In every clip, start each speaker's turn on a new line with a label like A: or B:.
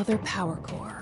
A: Another power core.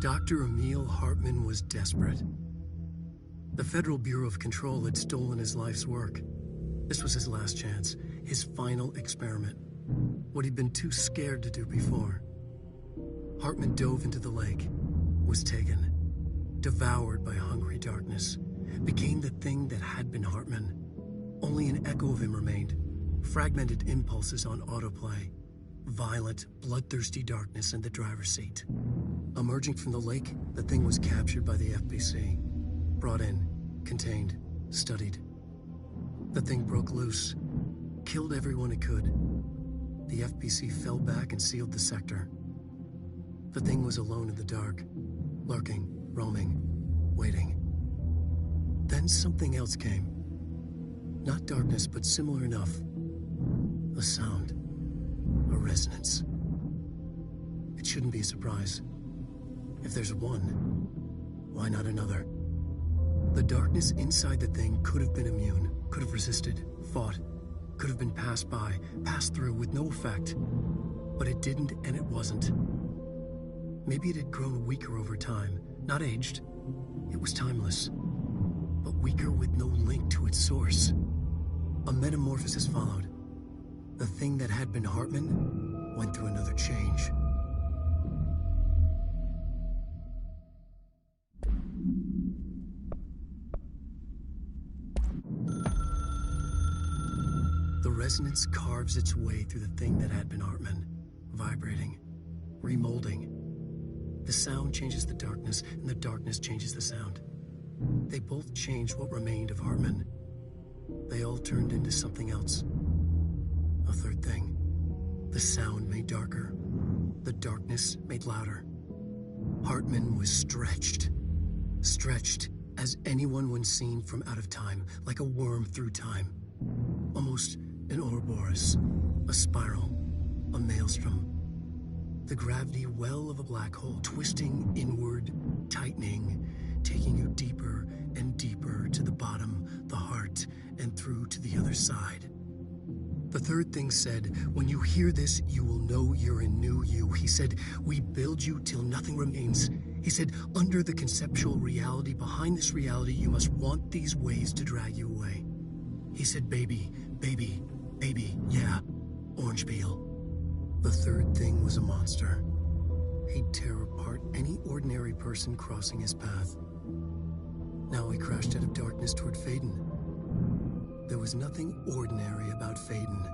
B: Dr. Emil Hartman was desperate. The Federal Bureau of Control had stolen his life's work. This was his last chance, his final experiment. What he'd been too scared to do before. Hartman dove into the lake, was taken, devoured by hungry darkness, became the thing that had been Hartman. Only an echo of him remained, fragmented impulses on autoplay. violent, bloodthirsty darkness in the driver's seat. Emerging from the lake, the thing was captured by the FBC. Brought in, contained, studied. The thing broke loose, killed everyone it could. The FBC fell back and sealed the sector. The thing was alone in the dark, lurking, roaming, waiting. Then something else came. Not darkness, but similar enough. A sound. A resonance. It shouldn't be a surprise. If there's one, why not another? The darkness inside the thing could have been immune, could have resisted, fought, could have been passed by, passed through with no effect. But it didn't, and it wasn't. Maybe it had grown weaker over time, not aged. It was timeless, but weaker with no link to its source. A metamorphosis followed. The thing that had been Hartman went through another change. The resonance carves its way through the thing that had been Hartman, vibrating, remolding. The sound changes the darkness, and the darkness changes the sound. They both changed what remained of Hartman. They all turned into something else. A third thing. The sound made darker. The darkness made louder. Hartman was stretched. Stretched as anyone when seen from out of time, like a worm through time. Almost an Ouroboros, a spiral, a maelstrom. The gravity well of a black hole, twisting inward, tightening, taking you deeper and deeper to the bottom, the heart, and through to the other side. The third thing said, when you hear this, you will know you're a new you. He said, we build you till nothing remains. He said, under the conceptual reality, behind this reality, you must want these ways to drag you away. He said, baby, baby, baby, yeah, orange peel. The third thing was a monster. He'd tear apart any ordinary person crossing his path. Now he crashed out of darkness toward Faden. There was nothing ordinary about Faden.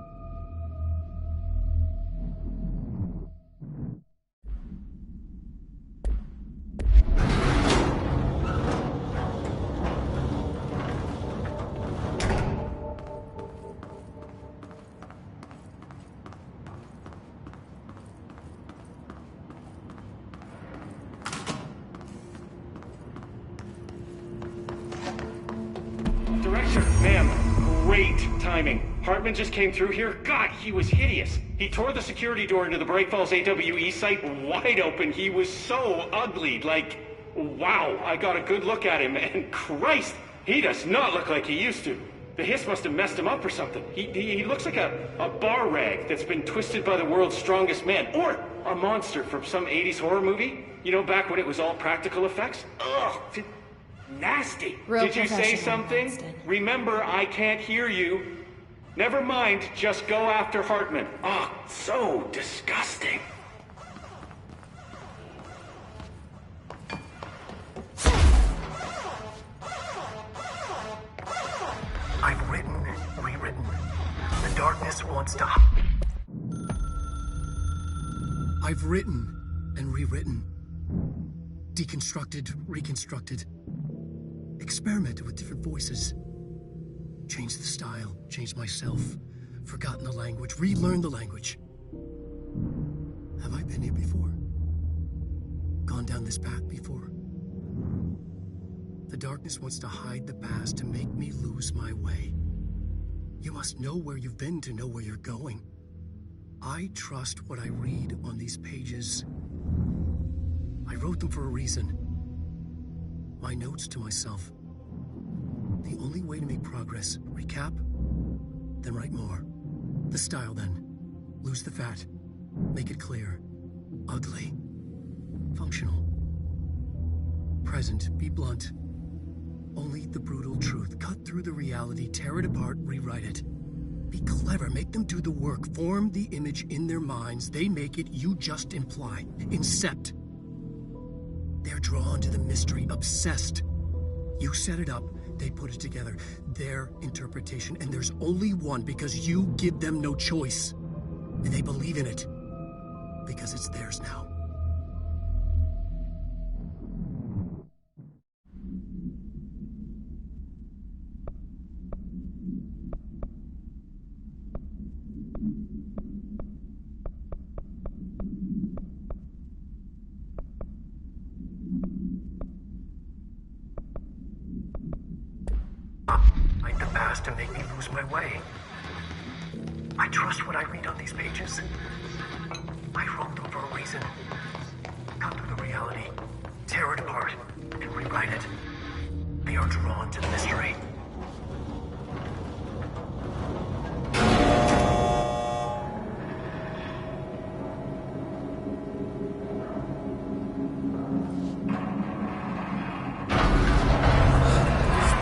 A: Hartman just came through here. God, he was hideous. He tore the security door into the Bright Falls AWE site wide open. He was so ugly. Like, wow, I got a good look at him, and Christ, he does not look like he used to. The hiss must have messed him up or something. He looks like a bar rag that's been twisted by the world's strongest man. Or a monster from some 80s horror movie. You know, back when it was all practical effects? Ugh, nasty. Did you say something?
C: Winston.
A: Remember, I can't hear you. Never mind, just go after Hartman. Oh, so disgusting.
B: I've written, rewritten. The darkness wants to... I've written and rewritten. Deconstructed, reconstructed. Experimented with different voices. Changed the style, changed myself, forgotten the language, relearned the language. Have I been here before? Gone down this path before? The darkness wants to hide the past to make me lose my way. You must know where you've been to know where you're going. I trust what I read on these pages. I wrote them for a reason. My notes to myself. The only way to make progress, recap, then write more. The style then. Lose the fat. Make it clear. Ugly. Functional. Present, be blunt. Only the brutal truth. Cut through the reality, tear it apart, rewrite it. Be clever, make them do the work. Form the image in their minds. They make it, you just imply. Incept. They're drawn to the mystery, obsessed. You set it up. They put it together, their interpretation, and there's only one because you give them no choice. And they believe in it. because it's theirs now.
C: Like the past to make me lose my way. I trust what I read on these pages. I wrote them for a reason. Cut through the reality, tear it apart, and rewrite it. They are drawn to the mystery.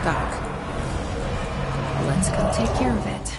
D: Stuck. Let's go take care of it.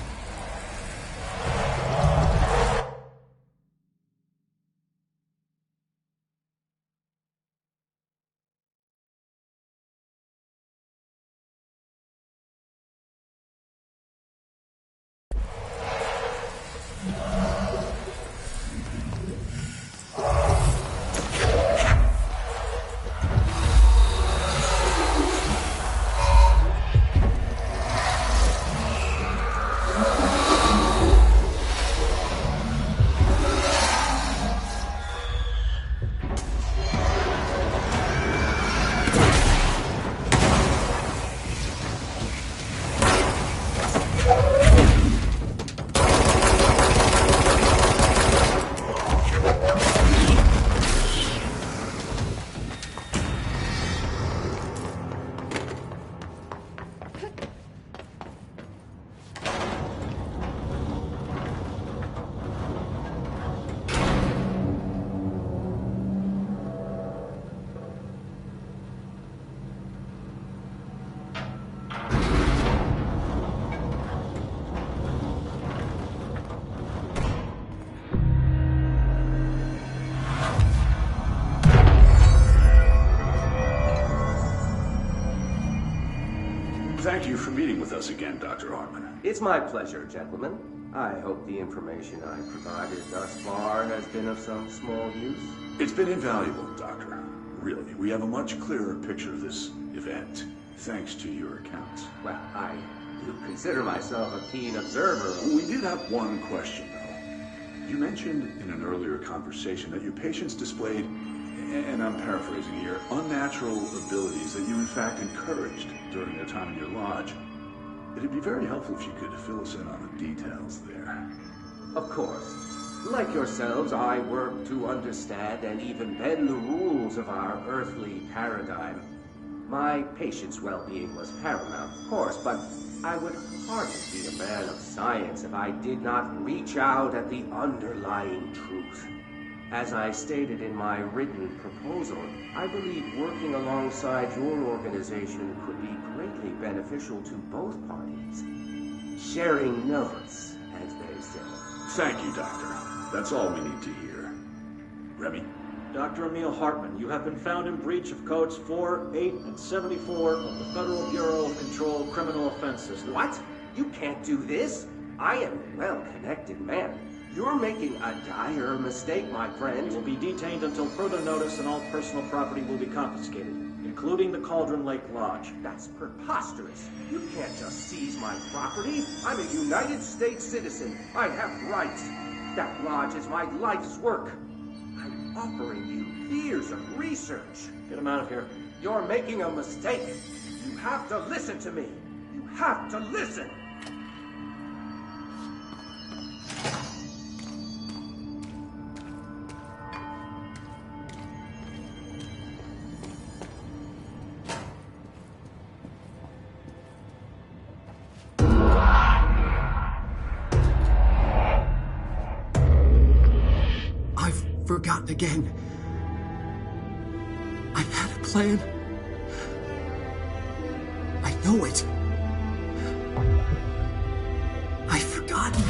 E: Thank you for meeting with us again, Dr. Hartman.
F: It's my pleasure, gentlemen. I hope the information I provided thus far has been of some small use.
E: It's been invaluable, Doctor. Really, we have a much clearer picture of this event, thanks to your accounts.
F: Well, I do consider myself a keen observer.
E: We did have one question, though. You mentioned in an earlier conversation that your patients displayed, and I'm paraphrasing here, unnatural abilities that you in fact encouraged during their time in your lodge. It'd be very helpful if you could fill us in on the details there.
F: Of course. Like yourselves, I work to understand and even bend the rules of our earthly paradigm. My patient's well-being was paramount, of course, but I would hardly be a man of science if I did not reach out at the underlying truth. As I stated in my written proposal, I believe working alongside your organization could be greatly beneficial to both parties. Sharing notes, as they say.
E: Thank you, Doctor. That's all we need to hear. Remy?
G: Dr. Emil Hartman, you have been found in breach of Codes 4, 8, and 74 of the Federal Bureau of Control Criminal Offense System.
F: What? You can't do this. I am a well-connected man. You're making a dire mistake, my friend.
G: You will be detained until further notice, and all personal property will be confiscated, including the Cauldron Lake Lodge.
F: That's preposterous. You can't just seize my property. I'm a United States citizen. I have rights. That lodge is my life's work. I'm offering you years of research.
G: Get him out of here.
F: You're making a mistake. You have to listen to me. You have to listen.
B: Forgotten again. I had a plan. I know it. I've forgotten.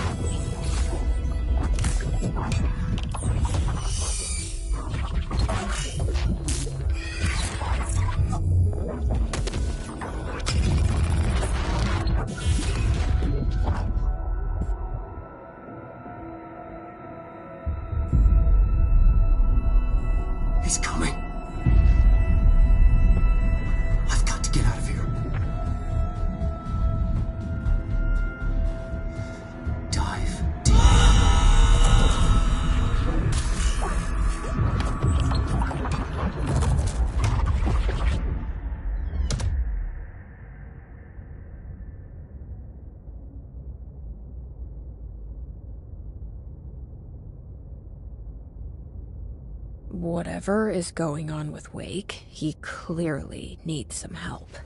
D: Whatever is going on with Wake, he clearly needs some help.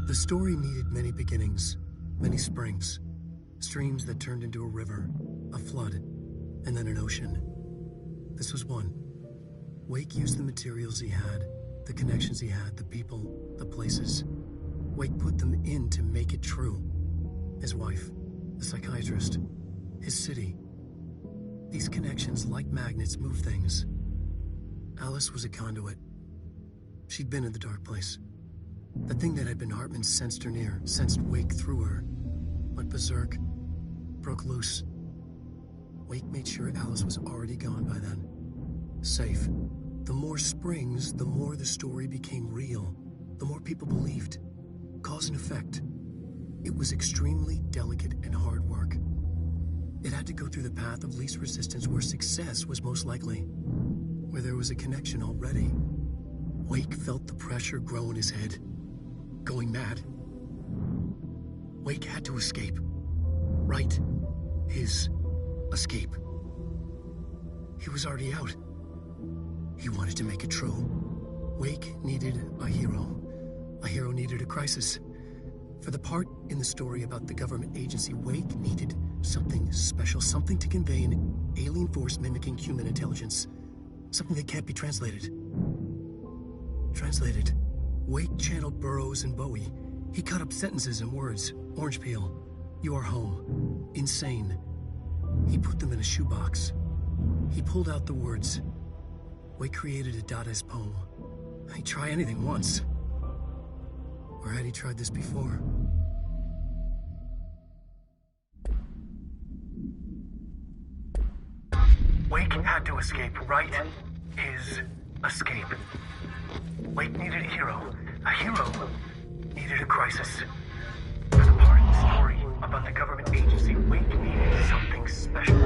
B: The story needed many beginnings, many springs, streams that turned into a river, a flood, and then an ocean. This was one. Wake used the materials he had, the connections he had, the people, the places. Wake put them in to make it true. His wife, the psychiatrist, his city. These connections, like magnets, move things. Alice was a conduit. She'd been in the dark place. The thing that had been Hartman sensed her near, sensed Wake through her. Went berserk, broke loose. Wake made sure Alice was already gone by then. Safe. The more springs, the more the story became real. The more people believed. Cause and effect. It was extremely delicate and hard work. It had to go through the path of least resistance where success was most likely. Where there was a connection already. Wake felt the pressure grow in his head. Going mad. Wake had to escape. Right. His escape. He was already out. He wanted to make it true. Wake needed a hero. A hero needed a crisis. For the part in the story about the government agency, Wake needed something special, something to convey an alien force mimicking human intelligence. Something that can't be translated. Translated. Wake channeled Burroughs and Bowie. He cut up sentences and words. Orange peel. You are home. Insane. He put them in a shoebox. He pulled out the words. Wake created a Dadaist poem. He'd try anything once. Or had he tried this before?
C: Wake had to escape, right? His escape. Wake needed a hero. A hero needed a crisis. For the part in the story about the government agency, Wake needed something special.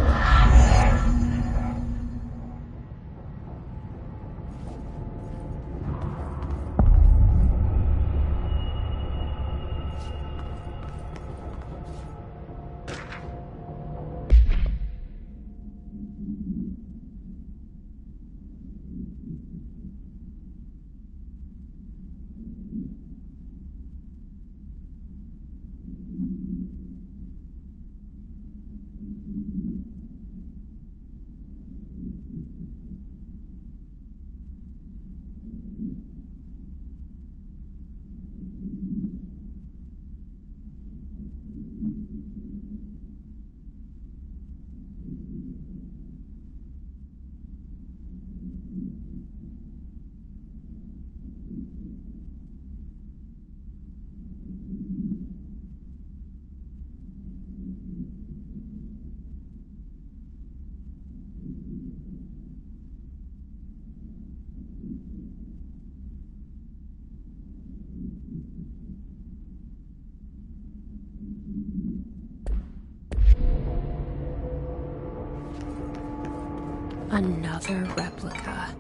D: Another replica.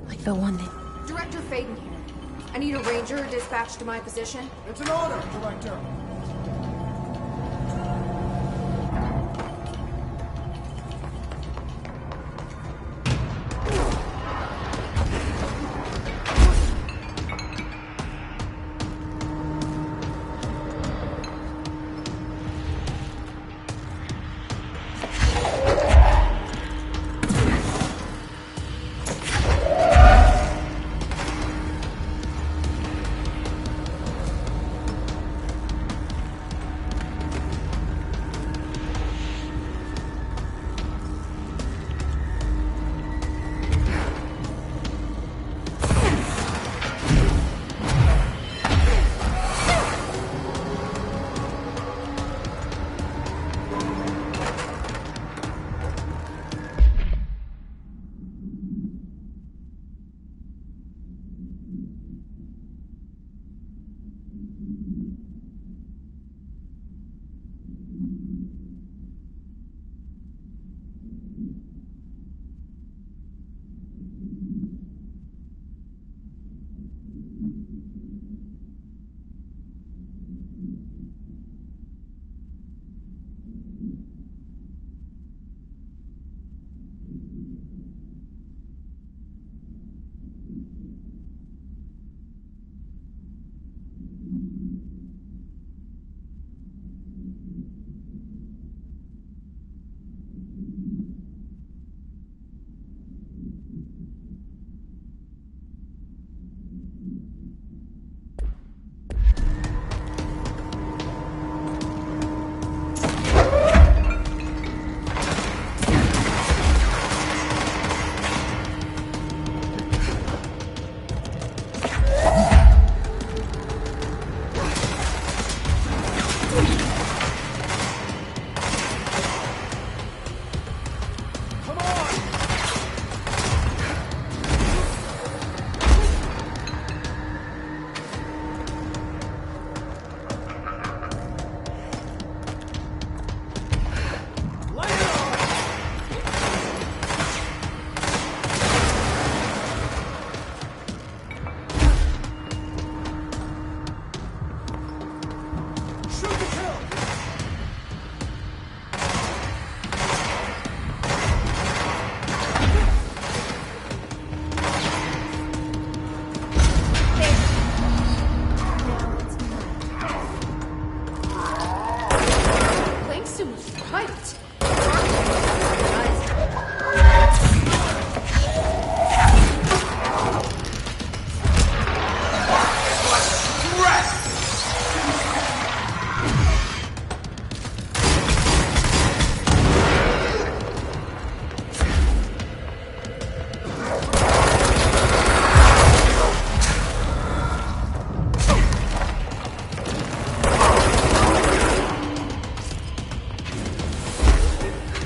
D: Like the one that...
H: Director Faden here. I need a ranger dispatched to my position.
I: It's an order, Director.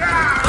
I: Ah!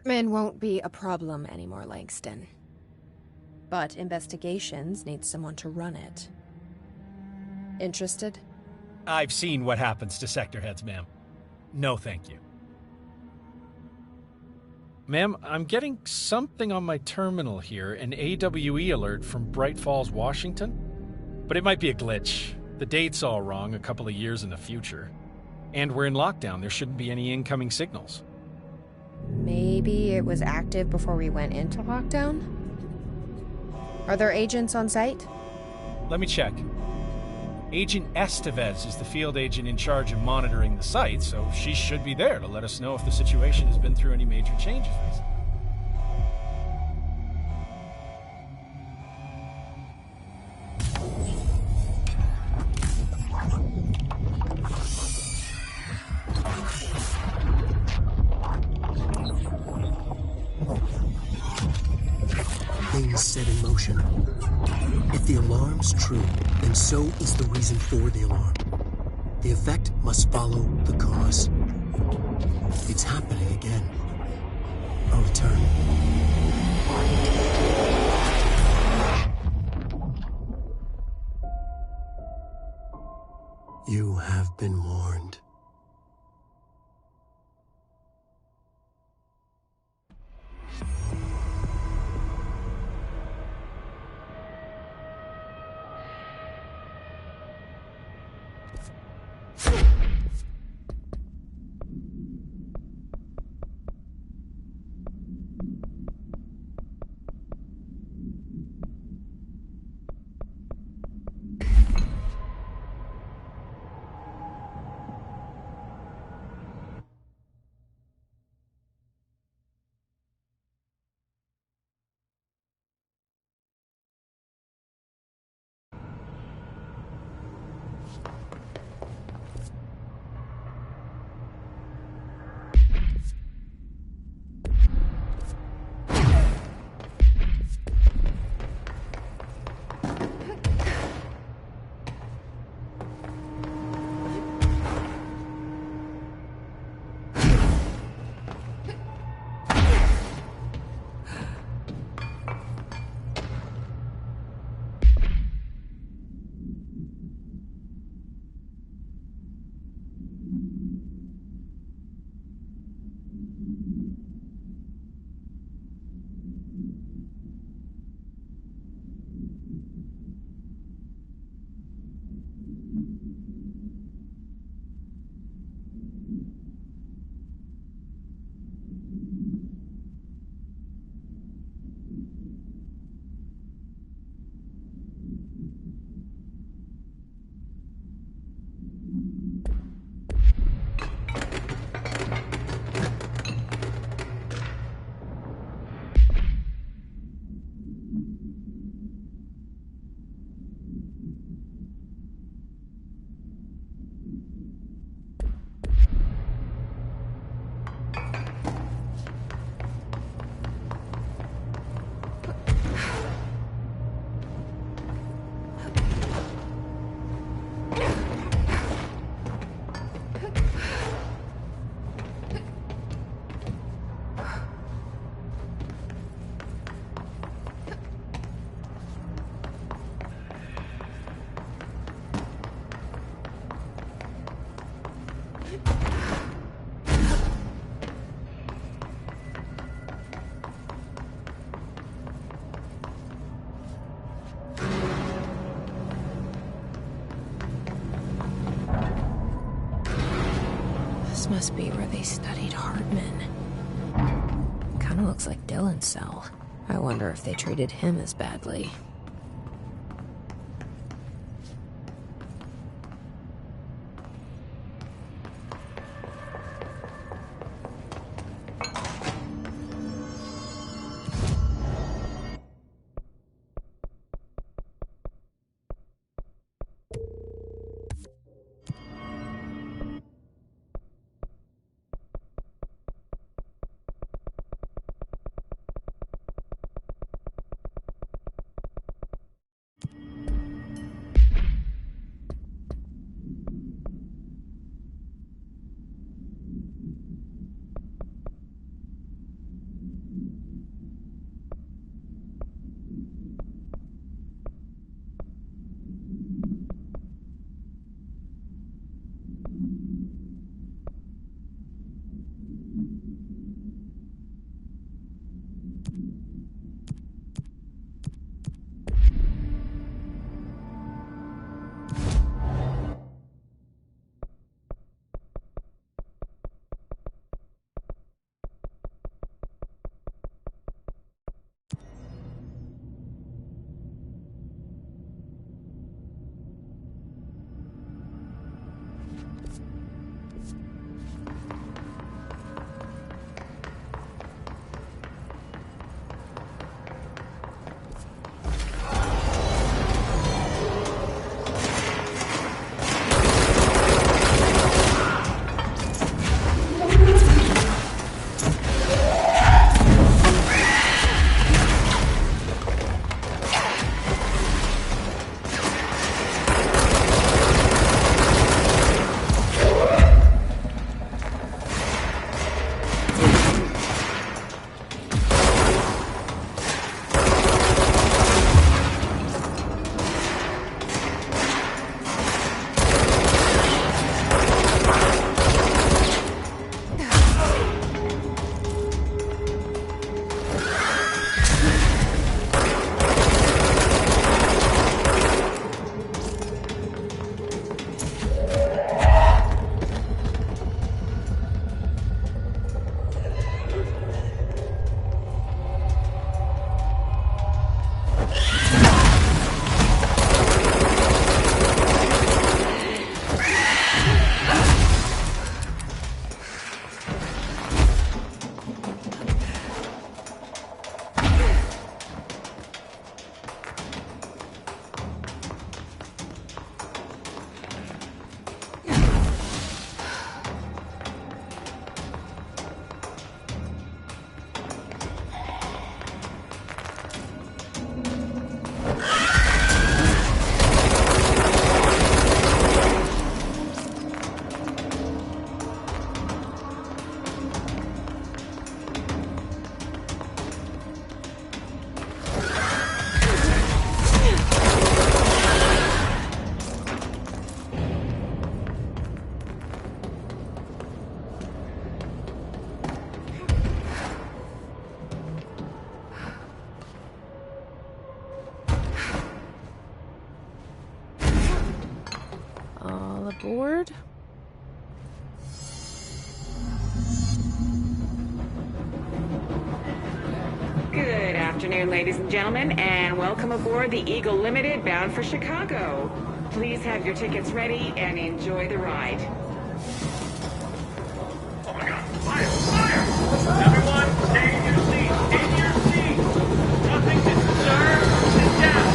D: Hartman won't be a problem anymore, Langston. But investigations need someone to run it. Interested?
I: I've seen what happens to sector heads, ma'am. No, thank you. Ma'am, I'm getting something on my terminal here, an AWE alert from Bright Falls, Washington. But it might be a glitch. The date's all wrong, a couple of years in the future. And we're in lockdown, there shouldn't be any incoming signals.
D: Maybe it was active before we went into lockdown? Are there agents on site?
I: Let me check. Agent Estevez is the field agent in charge of monitoring the site, so she should be there to let us know if the situation has been through any major changes recently.
B: Things set in motion. If the alarm's true, then so is the reason for the alarm. The effect must follow the cause. It's happening again. A return. You have been warned.
D: This must be where they studied Hartman. Kinda looks like Dylan's cell. I wonder if they treated him as badly. aboard.
J: Good afternoon, ladies and gentlemen, and welcome aboard the Eagle Limited bound for Chicago. Please have your tickets ready and enjoy the ride.
G: Oh my God! Fire! Fire! Everyone, stay in your seat. In your seat. Nothing to disturb. Sit down.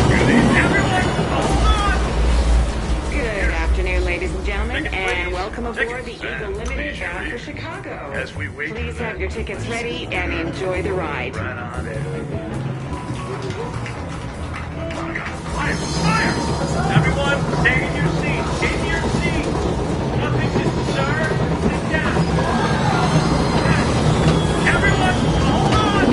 G: Good evening, everyone. Hold on.
J: Good afternoon, ladies and gentlemen, and welcome aboard the Eagle Limited bound for Chicago.
G: As we wait,
J: please have your tickets ready and enjoy the ride.
G: Right on it. Oh my God! Fire! Fire! Everyone, stay in your seat. In your seat. Nothing to disturb. Sit down. Everyone, hold on.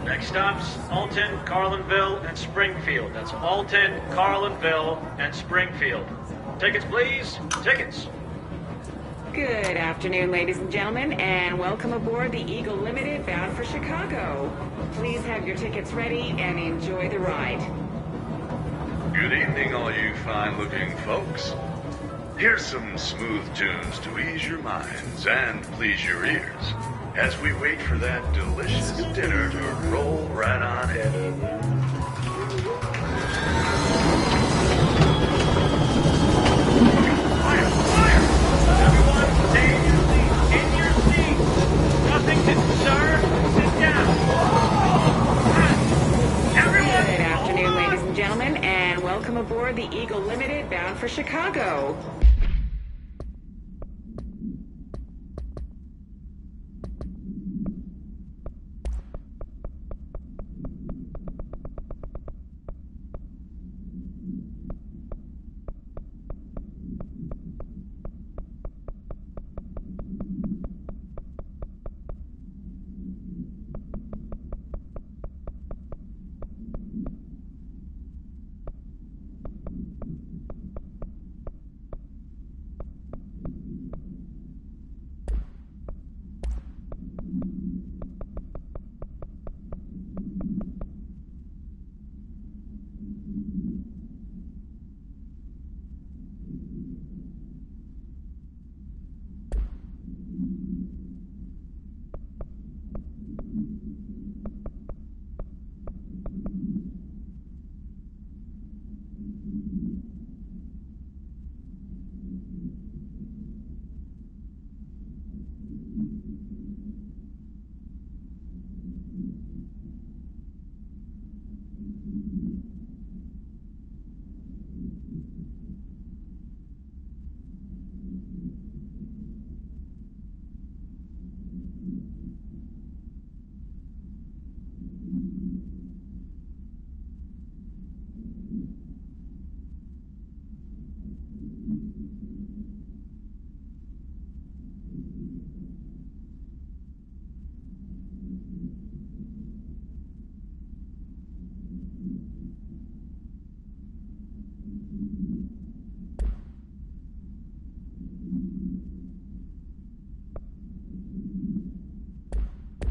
G: Next stops, Alton, Carlinville, and Springfield. That's Alton, Carlinville, and Springfield. Tickets, please. Tickets.
J: Good afternoon, ladies and gentlemen, and welcome aboard the Eagle Limited bound for Chicago. Please have your tickets ready and enjoy the ride.
K: Good evening, all you fine-looking folks. Here's some smooth tunes to ease your minds and please your ears as we wait for that delicious dinner to roll right on in.
G: Fire! Fire! Everyone, stay in your seat. In your seat. Nothing to disturb. Sit down. Everyone,
J: Good afternoon,
G: hold on.
J: ladies and gentlemen, and welcome aboard the Eagle Limited bound for Chicago.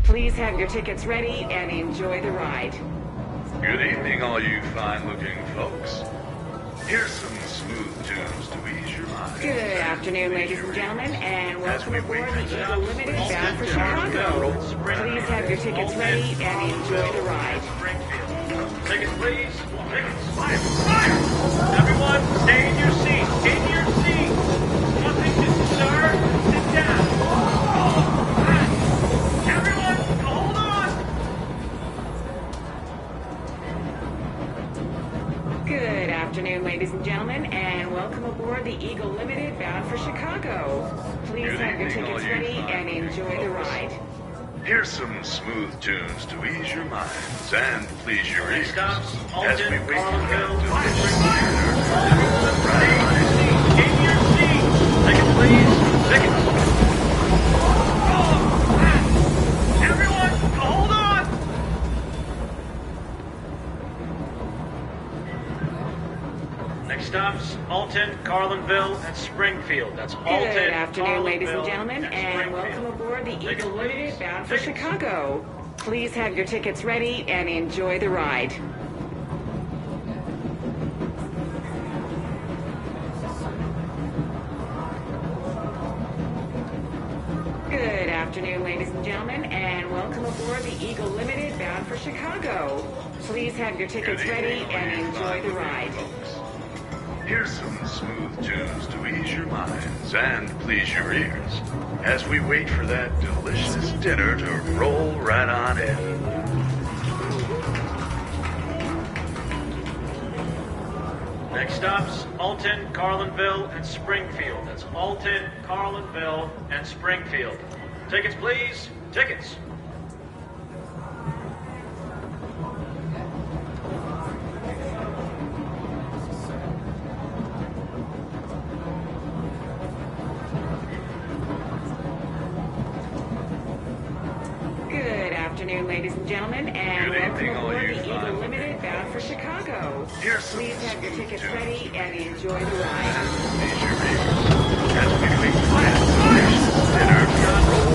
J: Please have your tickets ready and enjoy the ride.
K: Good evening, all you fine-looking folks. Here's some smooth tunes to ease your minds.
J: Good afternoon, ladies and gentlemen, and welcome
K: we
J: aboard
K: wait
J: the
K: for
J: Eagle Limited bound for Chicago. Please have your tickets ready and enjoy the ride.
G: Tickets, please. Tickets. Fire! Fire! Everyone, stay in your seat. In your seat. Nothing to disturb. Sit down. Everyone, hold on.
J: Good afternoon, ladies and gentlemen, and welcome aboard the Eagle Limited bound for Chicago. Please
K: Good
J: have your
K: evening, all
J: tickets
K: you
J: ready and
K: fine-looking
J: enjoy the
K: folks.
J: ride.
K: Here's some smooth tunes to ease your minds and please your ears
G: Stops,
K: as
G: Alton,
K: we wait for
G: Carlinville,
K: that delicious
G: Fire!
K: dinner.
G: Everyone, stay in your seat. Tickets, please. Tickets. Everyone, hold on. Next stops, Alton, Carlinville, and Springfield. That's Alton,
J: Good afternoon, ladies and
G: Carlinville,
J: gentlemen, and welcome aboard the
G: Tickets,
J: Eagle Limited
G: please.
J: bound for
G: Tickets.
J: Chicago. Please have your tickets ready and enjoy the ride. Good afternoon, ladies and gentlemen, and welcome aboard the Eagle Limited bound for Chicago. Please have your tickets
K: Good
J: ready
K: evening,
J: and
K: ladies
J: enjoy the
K: and
J: ride.
K: folks. Here's some smooth tunes to ease your minds and please your ears as we wait for that delicious dinner to roll right on in.
G: Next stops, Alton, Carlinville, and Springfield. That's Alton, Carlinville, and Springfield. Tickets, please. Tickets.
J: Good afternoon, ladies and gentlemen, and
K: Good
J: welcome
K: evening, all
J: aboard
K: you
J: the Eagle
K: fine
J: Limited bound for Chicago.
K: Here's some
J: Please have your
K: smooth
J: tickets
K: tunes
J: ready
K: to
J: and
K: ease
J: enjoy the ride.
K: Please your ears as we wait for that delicious dinner to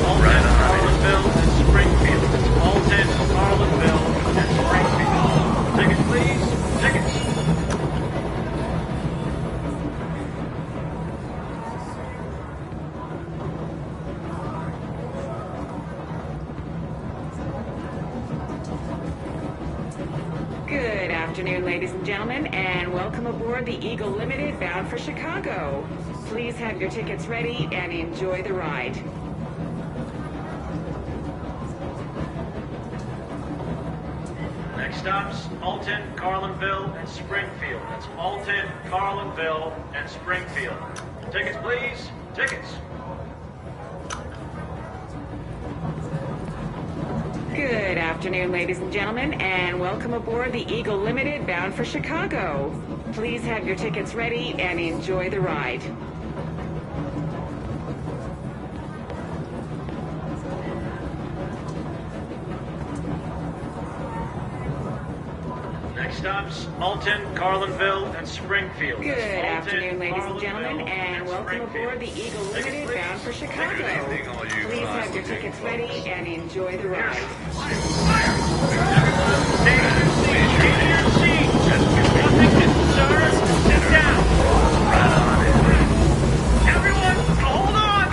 K: roll right on in.
G: Carlinville, and Springfield. That's Alton, Carlinville, and Springfield. Tickets, please. Tickets.
J: Good afternoon, ladies and gentlemen, and welcome aboard the Eagle Limited bound for Chicago. Please have your tickets ready and enjoy the ride.
G: Next stops, Alton, Carlinville, and Springfield. That's Alton, Carlinville, and Springfield. Tickets, please. Tickets.
J: Good afternoon, ladies and gentlemen, and welcome aboard the Eagle Limited bound for Chicago. Please have your tickets ready and enjoy the ride.
G: Next stops, Alton, Carlinville, and Springfield.
J: Good
G: That's Alton,
J: afternoon, ladies and
G: Carlinville,
J: gentlemen, and welcome
G: Springfield.
J: aboard the Eagle
G: Tickets,
J: Limited
G: please.
J: bound for Chicago.
K: Good evening, all you
J: Please have your
K: fine
J: tickets
K: folks.
J: ready and enjoy the ride.
G: Stay in your seat. Stay in your seat. Nothing to sir. Sit down. Everyone, hold on.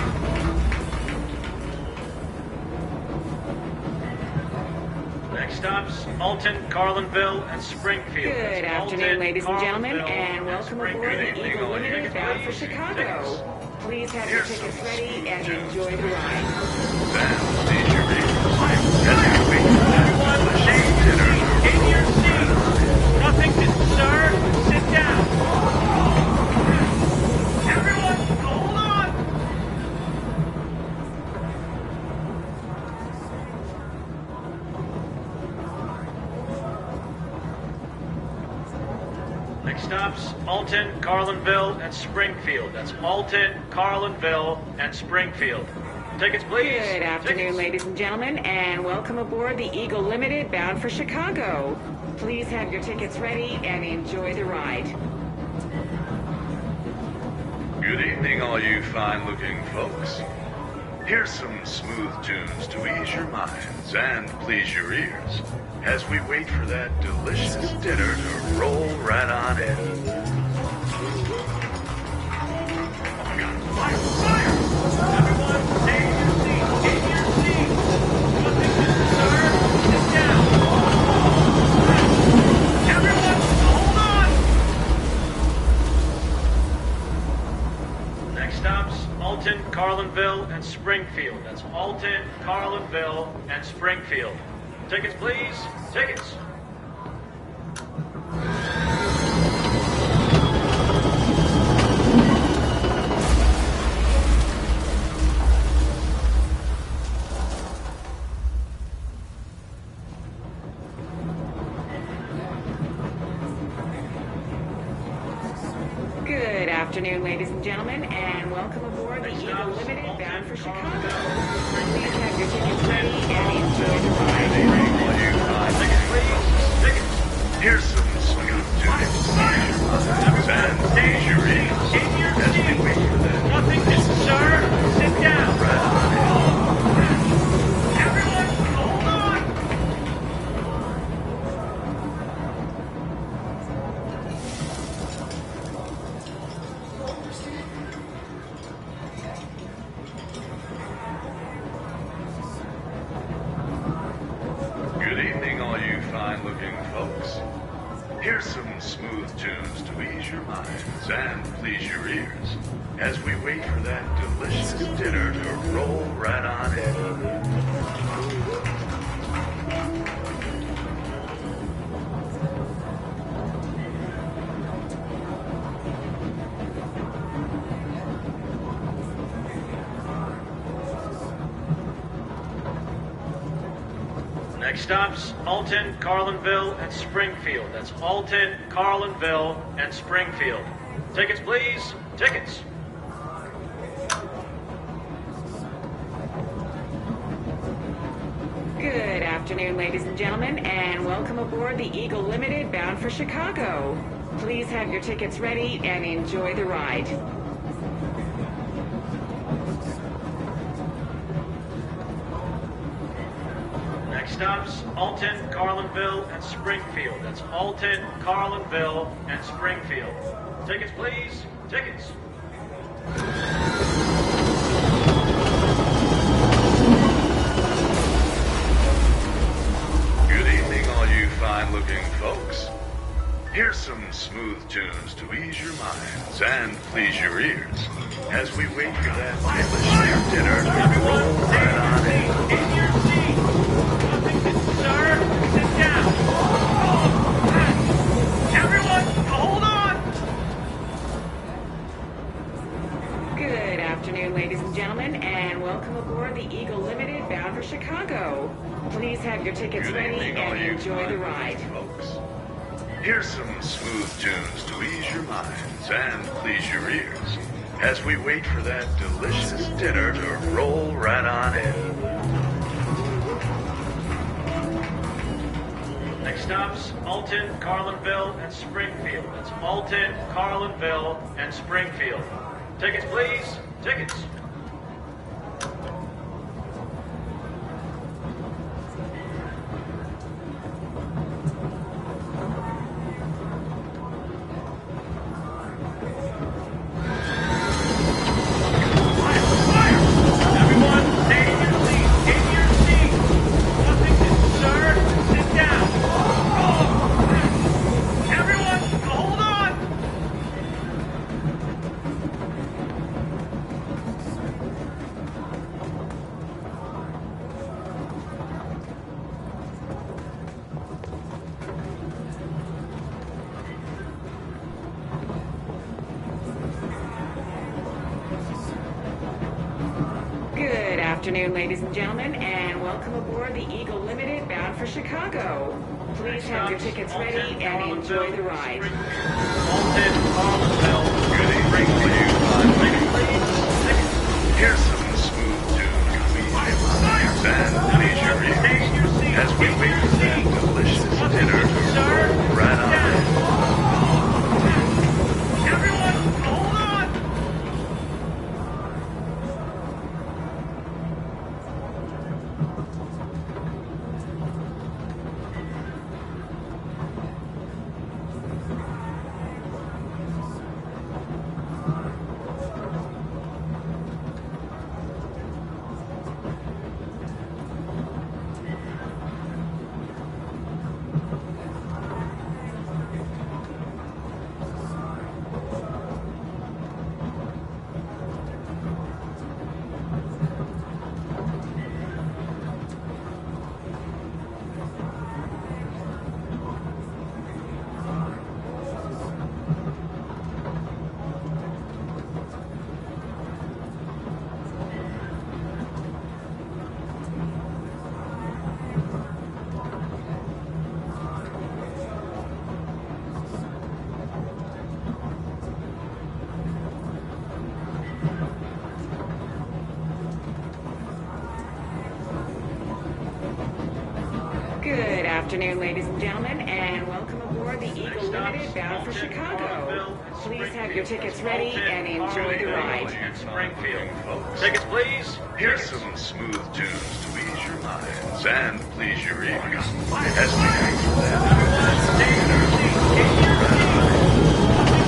G: Next stops, Alton, Carlinville, and Springfield.
J: Good
G: That's
J: afternoon,
G: Alton,
J: ladies and gentlemen,
G: Carlinville,
J: and welcome aboard
G: Springfield.
J: the
K: evening,
J: Eagle
K: all you
J: Limited
K: fine
J: bound for
K: folks.
J: Chicago. Please have your
K: Here's
J: tickets
K: some
J: ready
K: smooth
J: and
K: tunes
J: enjoy the ride.
K: And please your ears as we wait for that
G: Everyone, stay
K: delicious
G: in your
K: dinner
G: seat. In your seat. Nothing to sir. Sit down. Everyone, hold on. Next stops, Alton, Carlinville, and Springfield. That's Alton, Carlinville, and Springfield. Tickets, please.
J: Good afternoon,
G: Tickets.
J: ladies and gentlemen, and welcome aboard the Eagle Limited bound for Chicago. Please have your tickets ready and enjoy the ride.
K: Good evening, all you fine-looking folks. Here's some smooth tunes to ease your minds and please your ears as we wait for that delicious dinner to roll right on in. Oh my God! Fire! Fire!
G: Everyone, stay in your seat. In your seat. Nothing to sir. Sit down. Everyone, hold on. Next stops, Alton, Carlinville, and Springfield. That's Alton, Carlinville, and Springfield. Tickets, please. Tickets.
J: Good afternoon, ladies and gentlemen, and welcome aboard the Eagle Limited bound for Chicago. Please have your tickets ready and enjoy the ride.
K: All you fine-looking folks. Here's some smooth tunes to ease your minds and Here's some smooth tunes to ease your minds and please your ears as we wait for that delicious dinner to roll right on in.
G: Next stops, Alton, Carlinville, and Springfield. That's Alton, Carlinville, and Springfield. Tickets, please. Tickets.
J: Good afternoon, ladies and gentlemen, and welcome aboard the Eagle Limited bound for Chicago. Please have your tickets ready and enjoy the ride.
G: Next stops, Alton, Carlinville, and Springfield. That's Alton, Carlinville, and Springfield. Tickets, please. Tickets.
K: Good evening, all you fine-looking folks. Here's some smooth tunes to ease your minds and please your ears as we wait for that delicious dinner to roll right on in.
G: In your seat. Sir, sit down. Everyone, hold on.
J: Good afternoon, ladies and gentlemen, and welcome aboard the Eagle Limited bound for Chicago. Please have your tickets
K: Good
J: ready
K: evening, all
J: and
K: you
J: enjoy the
K: fine-looking
J: ride.
K: folks. Here's some smooth tunes to ease your minds and please your ears as we wait for that delicious dinner to roll right on in.
G: Next stops, Alton, Carlinville, and Springfield. That's Alton, Carlinville, and Springfield. Tickets, please. Tickets.
J: Good afternoon, ladies and gentlemen, and welcome aboard the Eagle Limited bound for Chicago. Please have your tickets ready and enjoy the ride.
G: Alton, Carlinville.
K: Good evening, all you fine-looking folks. Here's some smooth tunes to ease your minds and please your ears as we wait for that delicious dinner to roll right on in.
G: Everyone, hold on.
J: Good afternoon, ladies and gentlemen, and welcome aboard the Eagle Limited bound for Chicago. Please have your tickets ready and enjoy the ride.
G: Springfield. Tickets, please.
K: Here's some smooth tunes to ease your minds and please your ears as we wait for that delicious dinner to roll right on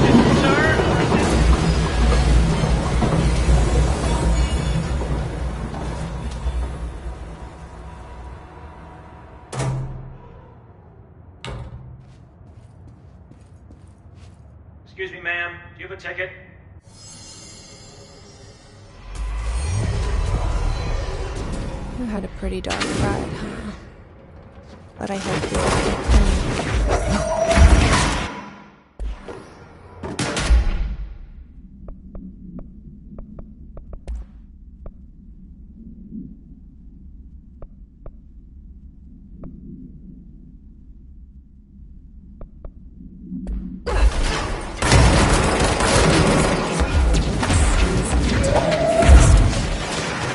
K: in.
G: Sir. Excuse me, ma'am. Do you have a ticket?
D: You had a pretty dark ride, huh? But I hope you're okay.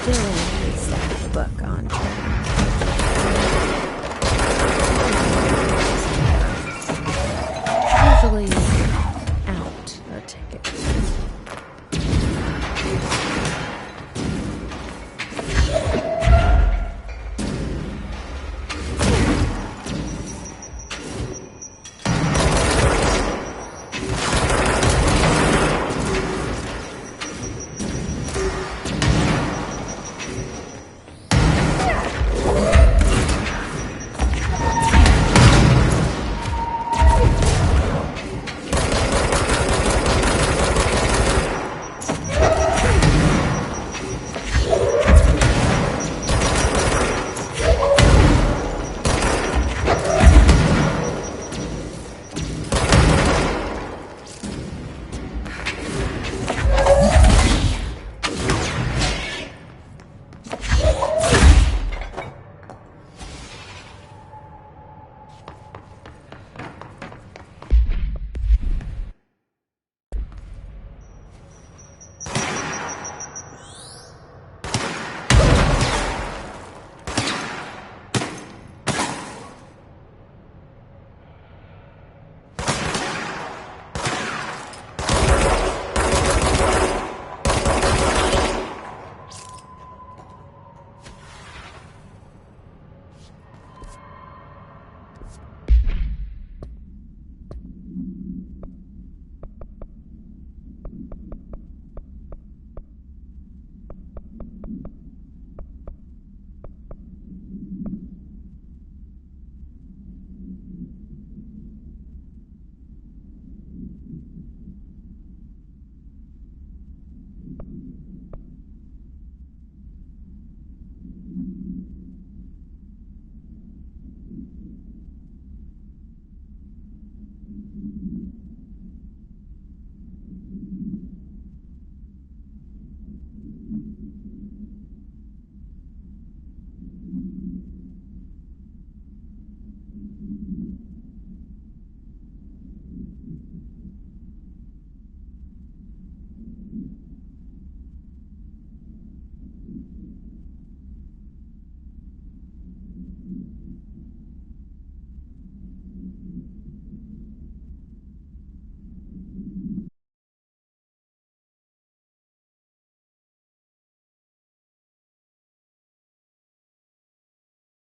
D: Dylan needs to have the book on track. Usually